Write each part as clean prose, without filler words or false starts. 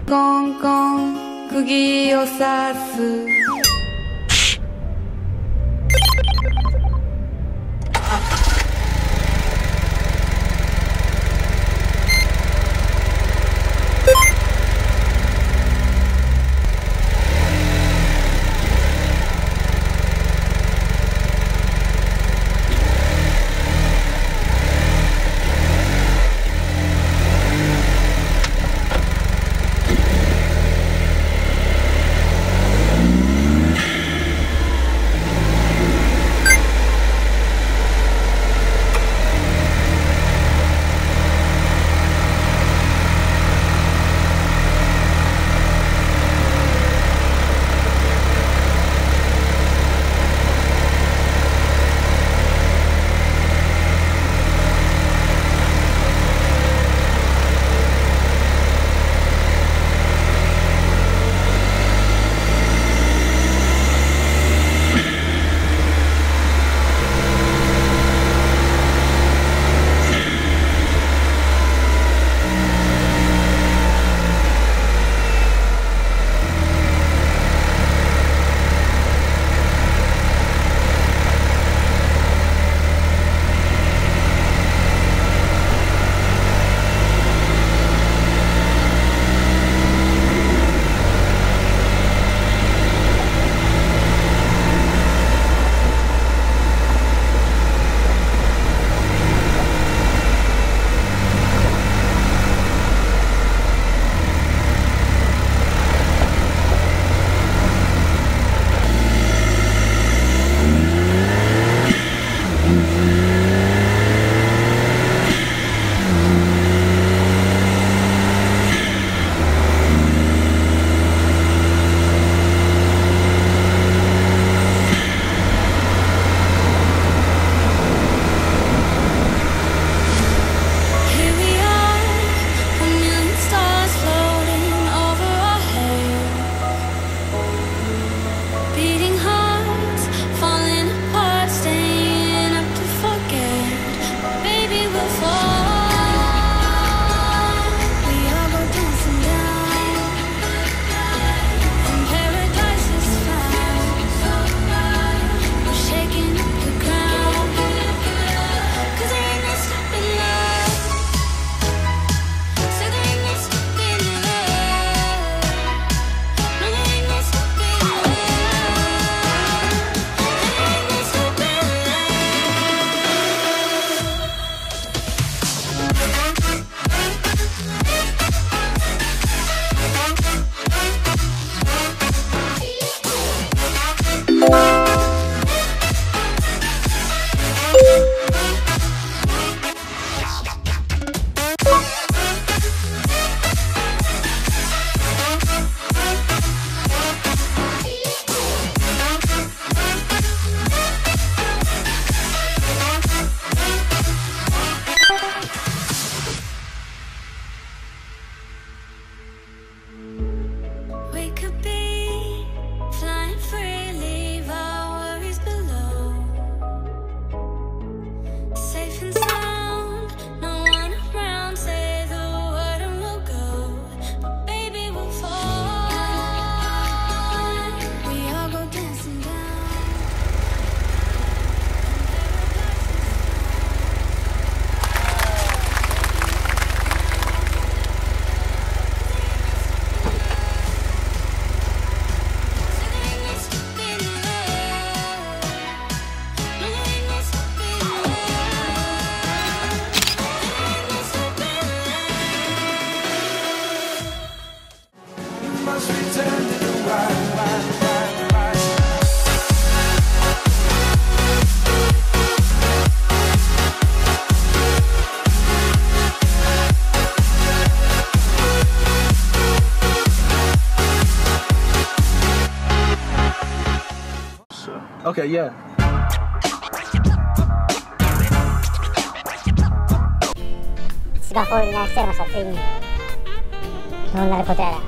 コンコン釘を刺す。Okay, yeah. 千葉フォルニア来ちゃいました。ついにどうなることやら。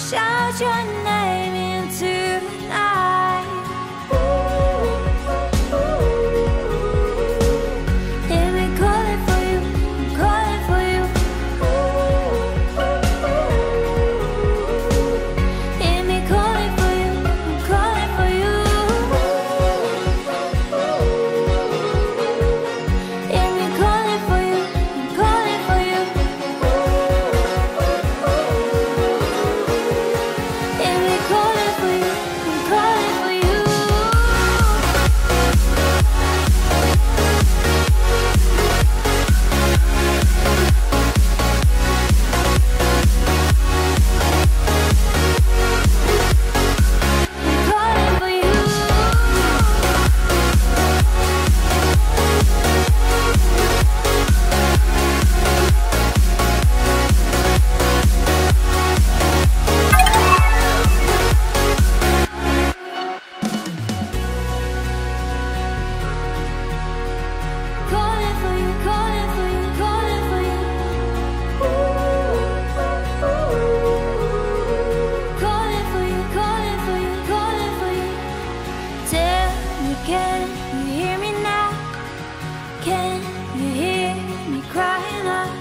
shout your name into the night. Hear me calling for you, I'm calling for you. Hear me calling for you, I'm calling for you. Hear me calling for you, I'm calling for you. Hear me calling for you, I'm calling for you. Calling for you. Calling for you, calling for you, calling for you. Calling for you, calling for you, calling for you. Tell me, can you hear me now? Can you hear me crying out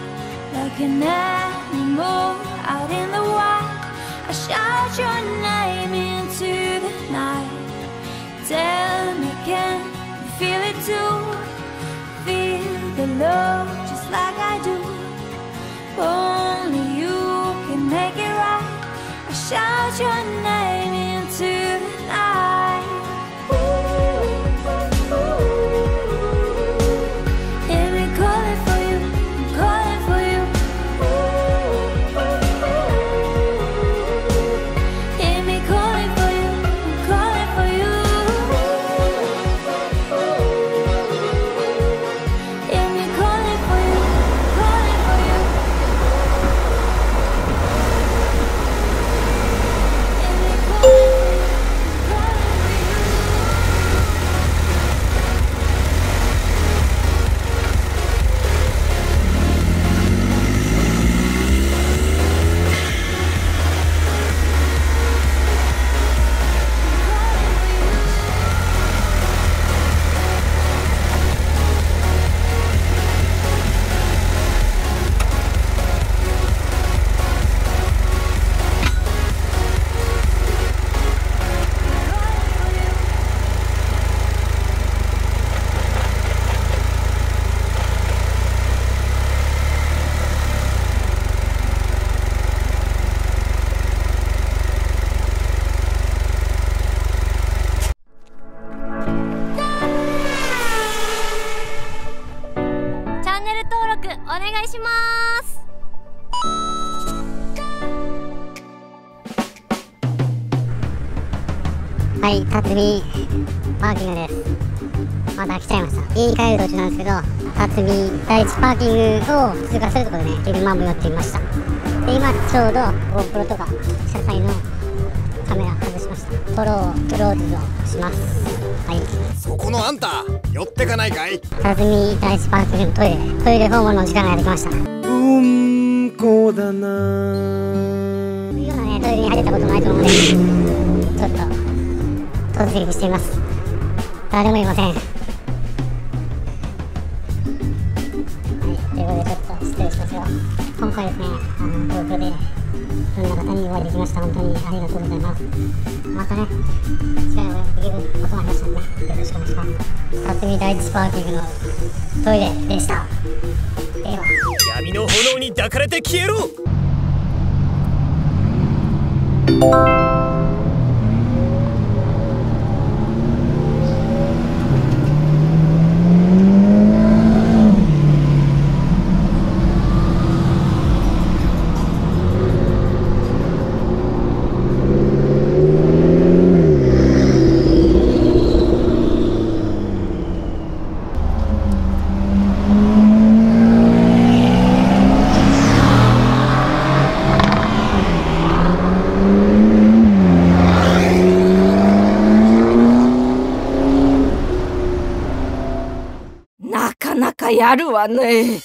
like an animal out in the wild? I shout your name into the night. Tell me, can you feel it too? Feel the love just like I do. Only you can make it right. I shout your name into the night. Hear me calling for you, I'm calling for you. Hear me calling for you, I'm calling for you. Hear me calling for you, calling for you. Hear me calling for you, calling for you. チャンネル登録お願いします。はい、辰巳パーキングです。また来ちゃいました。家に帰る途中なんですけど、辰巳第一パーキングを通過するところでね、昼間も寄ってみました。で、今ちょうど GoPro とか車載のカメラ外しました。トローをクローズをします。はい。そこのあんた、寄ってかないかい？辰巳第一パーキングのトイレ訪問の時間がやってきました。こうだな。というようなね、トイレに入れたことないと思うので、ちょっと突撃しています。誰もいません。はい、ということでちょっと失礼しますよ。今回ですね、東京でいろんな方にお会いできました。本当にありがとうございます。またね、機会をできることもありましたので、よろしくお願いします。辰巳第一パーキングのトイレでした。では、闇の炎に抱かれて消えろ。やるわね。